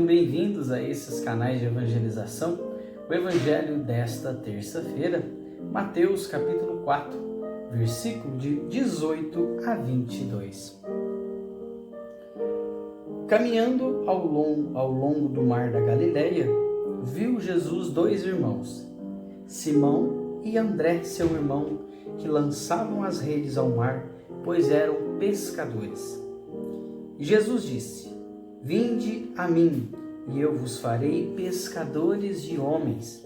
Sejam bem-vindos a esses canais de evangelização. O evangelho desta terça-feira, Mateus capítulo 4, versículo de 18 a 22. Caminhando ao longo do mar da Galileia, viu Jesus dois irmãos, Simão e André, seu irmão, que lançavam as redes ao mar, pois eram pescadores. E Jesus disse: Vinde a mim, e eu vos farei pescadores de homens.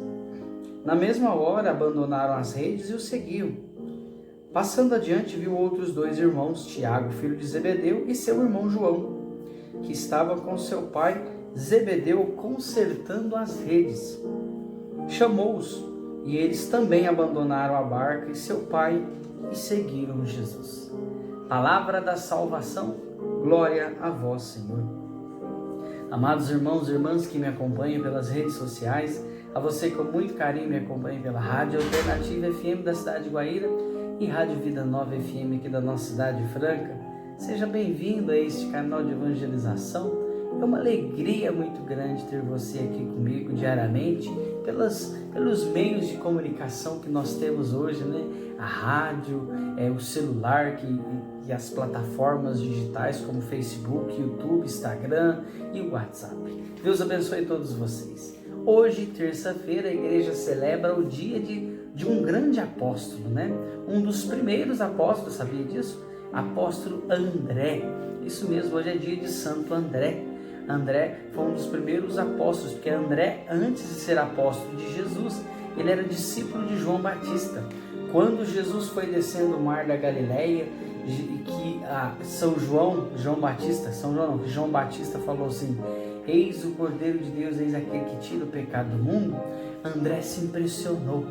Na mesma hora abandonaram as redes e o seguiam. Passando adiante, viu outros dois irmãos, Tiago, filho de Zebedeu, e seu irmão João, que estava com seu pai Zebedeu consertando as redes. Chamou-os, e eles também abandonaram a barca e seu pai e seguiram Jesus. Palavra da salvação, glória a vós, Senhor. Amados irmãos e irmãs que me acompanham pelas redes sociais, a você que com muito carinho me acompanha pela Rádio Alternativa FM da cidade de Guaíra e Rádio Vida Nova FM aqui da nossa cidade franca, seja bem-vindo a este canal de evangelização. É uma alegria muito grande ter você aqui comigo diariamente, pelos meios de comunicação que nós temos hoje, né? A rádio, o celular e as plataformas digitais como Facebook, YouTube, Instagram e o WhatsApp. Deus abençoe todos vocês. Hoje, terça-feira, a igreja celebra o dia de um grande apóstolo, né? Um dos primeiros apóstolos, sabia disso? Apóstolo André. Isso mesmo, hoje é dia de Santo André. André foi um dos primeiros apóstolos, porque André, antes de ser apóstolo de Jesus, ele era discípulo de João Batista. Quando Jesus foi descendo o mar da Galileia, que João Batista falou assim: Eis o Cordeiro de Deus, eis aquele que tira o pecado do mundo. André se impressionou,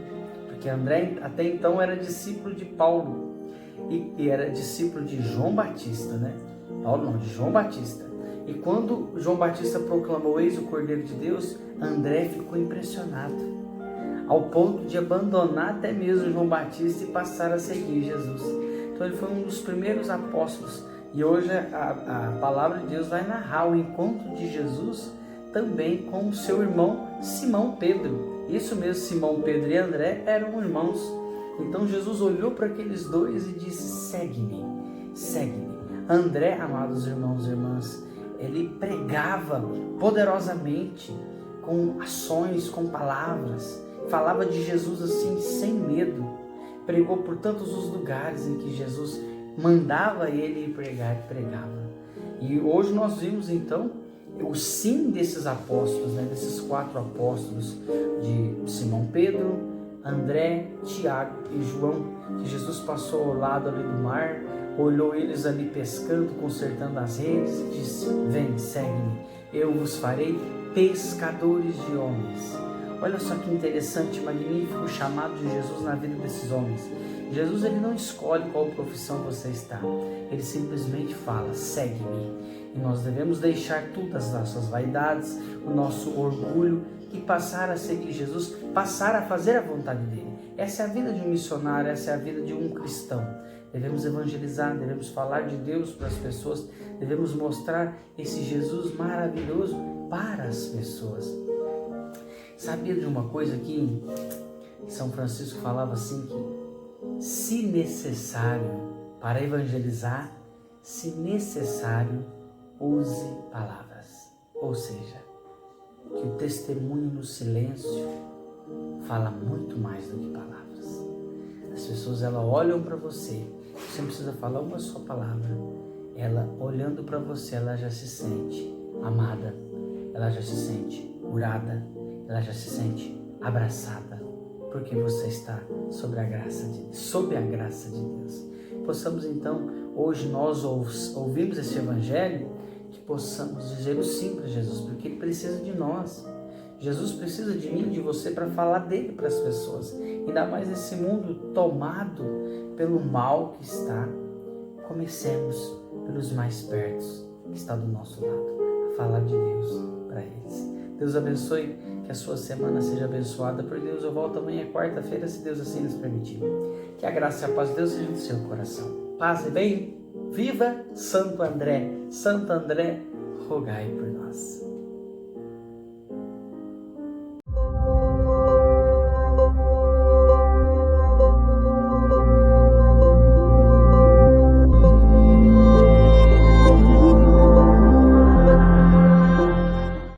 porque André até então era discípulo de Paulo e era discípulo de João Batista, né? Paulo não, de João Batista. E quando João Batista proclamou eis o Cordeiro de Deus, André ficou impressionado, ao ponto de abandonar até mesmo João Batista e passar a seguir Jesus. Então ele foi um dos primeiros apóstolos. E hoje a palavra de Deus vai narrar o encontro de Jesus também com o seu irmão Simão Pedro. Isso mesmo, Simão Pedro e André eram irmãos. Então Jesus olhou para aqueles dois e disse: segue-me, segue-me. André, amados irmãos e irmãs, ele pregava poderosamente, com ações, com palavras, falava de Jesus assim, sem medo. Pregou por tantos os lugares em que Jesus mandava ele ir pregar e pregava. E hoje nós vimos então o sim desses apóstolos, né, desses 4 apóstolos, de Simão Pedro, André, Tiago e João, que Jesus passou ao lado ali do mar, olhou eles ali pescando, consertando as redes e disse: vem, segue-me, eu vos farei pescadores de homens. Olha só que interessante, magnífico o chamado de Jesus na vida desses homens. Jesus, ele não escolhe qual profissão você está, ele simplesmente fala: segue-me. E nós devemos deixar tudo, as nossas vaidades, o nosso orgulho, e passar a seguir Jesus, passar a fazer a vontade dele. Essa é a vida de um missionário, essa é a vida de um cristão. Devemos evangelizar, devemos falar de Deus para as pessoas, devemos mostrar esse Jesus maravilhoso para as pessoas. Sabia de uma coisa que São Francisco falava assim, que se necessário, para evangelizar, se necessário, use palavras. Ou seja, que o testemunho no silêncio fala muito mais do que palavras. As pessoas, elas olham para você não precisa falar uma só palavra. Ela, olhando para você, ela já se sente amada, ela já se sente curada, ela já se sente abraçada, porque você está sob a graça de Deus. Possamos então, hoje nós ouvimos esse evangelho, que possamos dizer o sim para Jesus, porque Ele precisa de nós. Jesus precisa de mim, de você, para falar dele para as pessoas. Ainda mais nesse mundo tomado pelo mal que está. Comecemos pelos mais perto, que está do nosso lado, a falar de Deus para eles. Deus abençoe, que a sua semana seja abençoada por Deus. Eu volto amanhã, quarta-feira, se Deus assim nos permitir. Que a graça e a paz de Deus sejam no seu coração. Paz e bem. Viva Santo André! Santo André, rogai por nós.